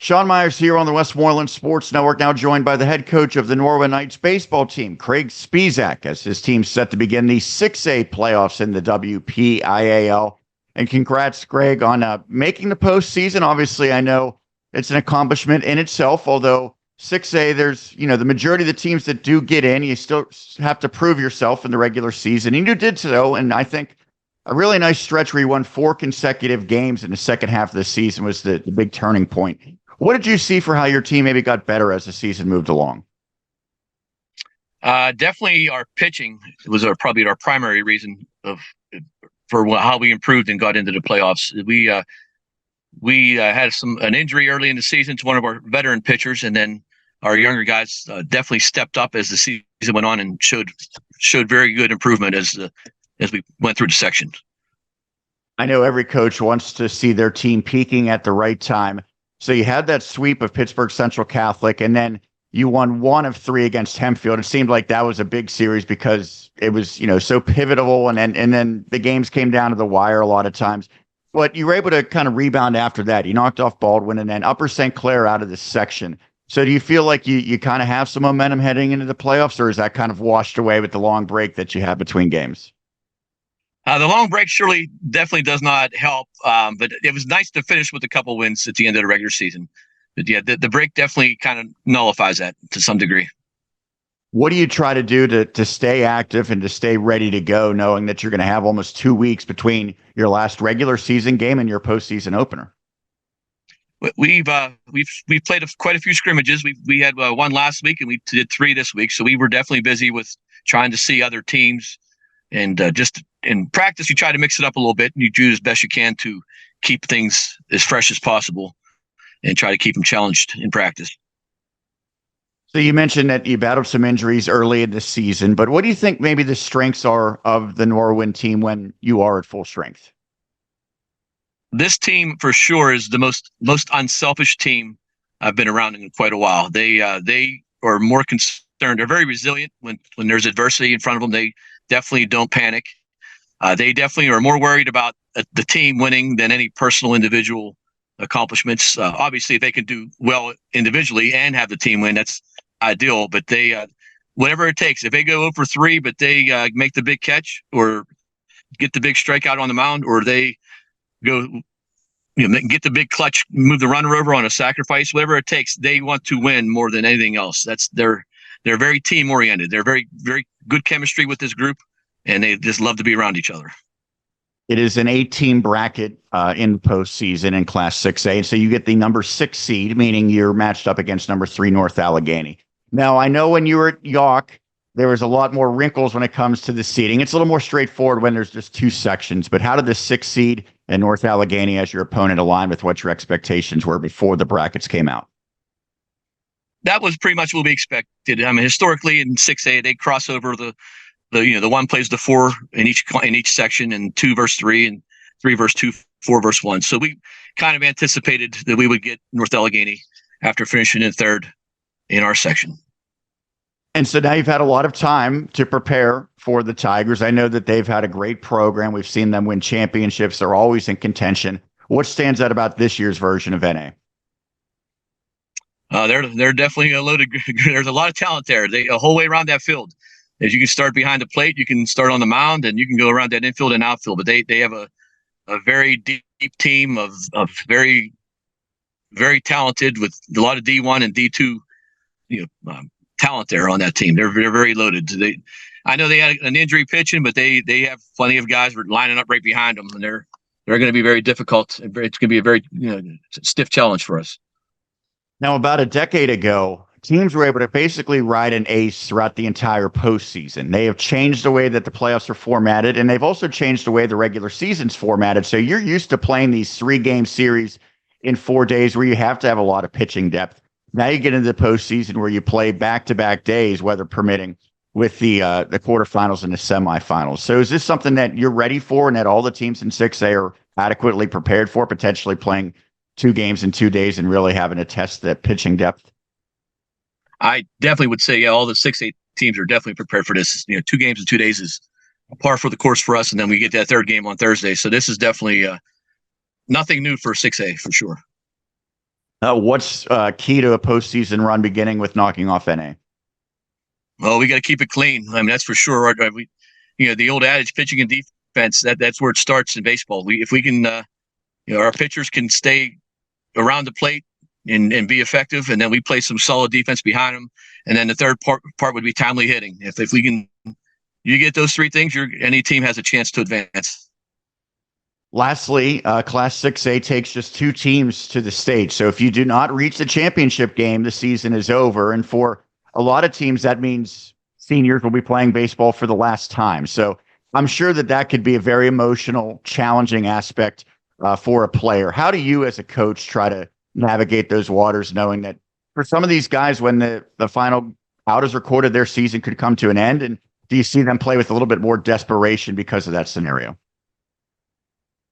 Sean Myers here on the Westmoreland Sports Network, now joined by the head coach of the Norwin Knights baseball team, Craig Spisak, as his team's set to begin the 6A playoffs in the WPIAL. And congrats, Greg, on making the postseason. Obviously, I know it's an accomplishment in itself, although 6A, there's, the majority of the teams that do get in, you still have to prove yourself in the regular season. And you did so, and I think a really nice stretch where you won 4 consecutive games in the second half of the season was the big turning point. What did you see for how your team maybe got better as the season moved along? Definitely our pitching was probably our primary reason for how we improved and got into the playoffs. We had an injury early in the season to one of our veteran pitchers, and then our younger guys definitely stepped up as the season went on and showed very good improvement as we went through the section. I know every coach wants to see their team peaking at the right time. So you had that sweep of Pittsburgh Central Catholic, and then you won 1 of 3 against Hempfield. It seemed like that was a big series because it was, so pivotal, and then the games came down to the wire a lot of times. But you were able to kind of rebound after that. You knocked off Baldwin and then Upper St. Clair out of this section. So do you feel like you kind of have some momentum heading into the playoffs, or is that kind of washed away with the long break that you have between games? The long break surely definitely does not help, but it was nice to finish with a couple wins at the end of the regular season. But yeah, the break definitely kind of nullifies that to some degree. What do you try to do to stay active and to stay ready to go, knowing that you're going to have almost 2 weeks between your last regular season game and your postseason opener? We've played quite a few scrimmages. We had 1 last week, and we did 3 this week. So we were definitely busy with trying to see other teams. And just in practice, you try to mix it up a little bit, and you do as best you can to keep things as fresh as possible and try to keep them challenged in practice. So you mentioned that you battled some injuries early in the season, but what do you think maybe the strengths are of the Norwin team when you are at full strength? This team, for sure, is the most unselfish team I've been around in quite a while. They are more concerned. They're very resilient when there's adversity in front of them. They definitely don't panic. They definitely are more worried about the team winning than any personal individual accomplishments. Obviously, if they can do well individually and have the team win, that's ideal. But they, whatever it takes, if they go 0 for 3, but they make the big catch or get the big strikeout on the mound, or they go, get the big clutch, move the runner over on a sacrifice, whatever it takes, they want to win more than anything else. They're very team oriented. They're very, very good chemistry with this group, and they just love to be around each other. It is an 8-team bracket in postseason in Class 6A. And so you get the number 6 seed, meaning you're matched up against number 3 North Allegheny. Now, I know when you were at York, there was a lot more wrinkles when it comes to the seeding. It's a little more straightforward when there's just 2 sections. But how did the 6 seed and North Allegheny as your opponent align with what your expectations were before the brackets came out? That was pretty much what we expected. I mean, historically in 6A, they cross over the 1 plays the 4 in each section, and 2 versus 3, and 3 versus 2, 4 versus 1. So we kind of anticipated that we would get North Allegheny after finishing in 3rd in our section. And so now you've had a lot of time to prepare for the Tigers. I know that they've had a great program. We've seen them win championships. They're always in contention. What stands out about this year's version of NA? They're definitely a loaded. There's a lot of talent there. A whole way around that field. As you can start behind the plate, you can start on the mound, and you can go around that infield and outfield. But they have a very deep team of very, very talented, with a lot of D1 and D2 talent there on that team. They're very loaded. I know they had an injury pitching, but they have plenty of guys lining up right behind them, and they're going to be very difficult. It's going to be a very stiff challenge for us. Now, about a decade ago, teams were able to basically ride an ace throughout the entire postseason. They have changed the way that the playoffs are formatted, and they've also changed the way the regular season's formatted. So you're used to playing these 3-game series in 4 days where you have to have a lot of pitching depth. Now you get into the postseason where you play back-to-back days, weather permitting, with the quarterfinals and the semifinals. So is this something that you're ready for and that all the teams in 6A are adequately prepared for, potentially playing 2 games in 2 days and really having to test that pitching depth? I definitely would say, all the 6A teams are definitely prepared for this. 2 games in 2 days is par for the course for us, and then we get that 3rd game on Thursday. So this is definitely nothing new for 6A for sure. What's key to a postseason run beginning with knocking off NA? Well, we got to keep it clean. I mean, that's for sure. We, the old adage, pitching and defense. That's where it starts in baseball. If we can, our pitchers can stay around the plate and be effective, and then we play some solid defense behind them. And then the third part would be timely hitting. If we can, you get those three things, any team has a chance to advance. Lastly, Class 6A takes just 2 teams to the state. So if you do not reach the championship game, the season is over. And for a lot of teams, that means seniors will be playing baseball for the last time. So I'm sure that could be a very emotional, challenging aspect for a player. How do you, as a coach, try to navigate those waters, knowing that for some of these guys, when the final out is recorded, their season could come to an end? And do you see them play with a little bit more desperation because of that scenario?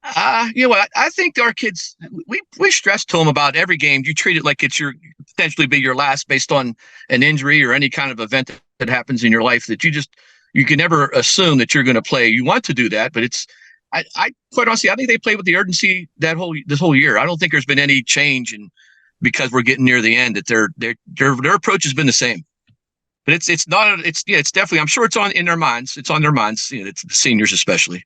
I think our kids, we stress to them about every game. You treat it like it's your potentially be your last based on an injury or any kind of event that happens in your life that you can never assume that you're going to play. You want to do that, but I quite honestly, I think they play with the urgency this whole year. I don't think there's been any change because we're getting near the end that their approach has been the same. But it's definitely, I'm sure it's in their minds. It's on their minds. It's the seniors especially.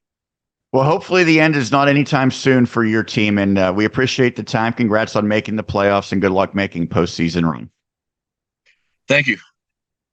Well, hopefully the end is not anytime soon for your team, and we appreciate the time. Congrats on making the playoffs, and good luck making postseason run. Thank you.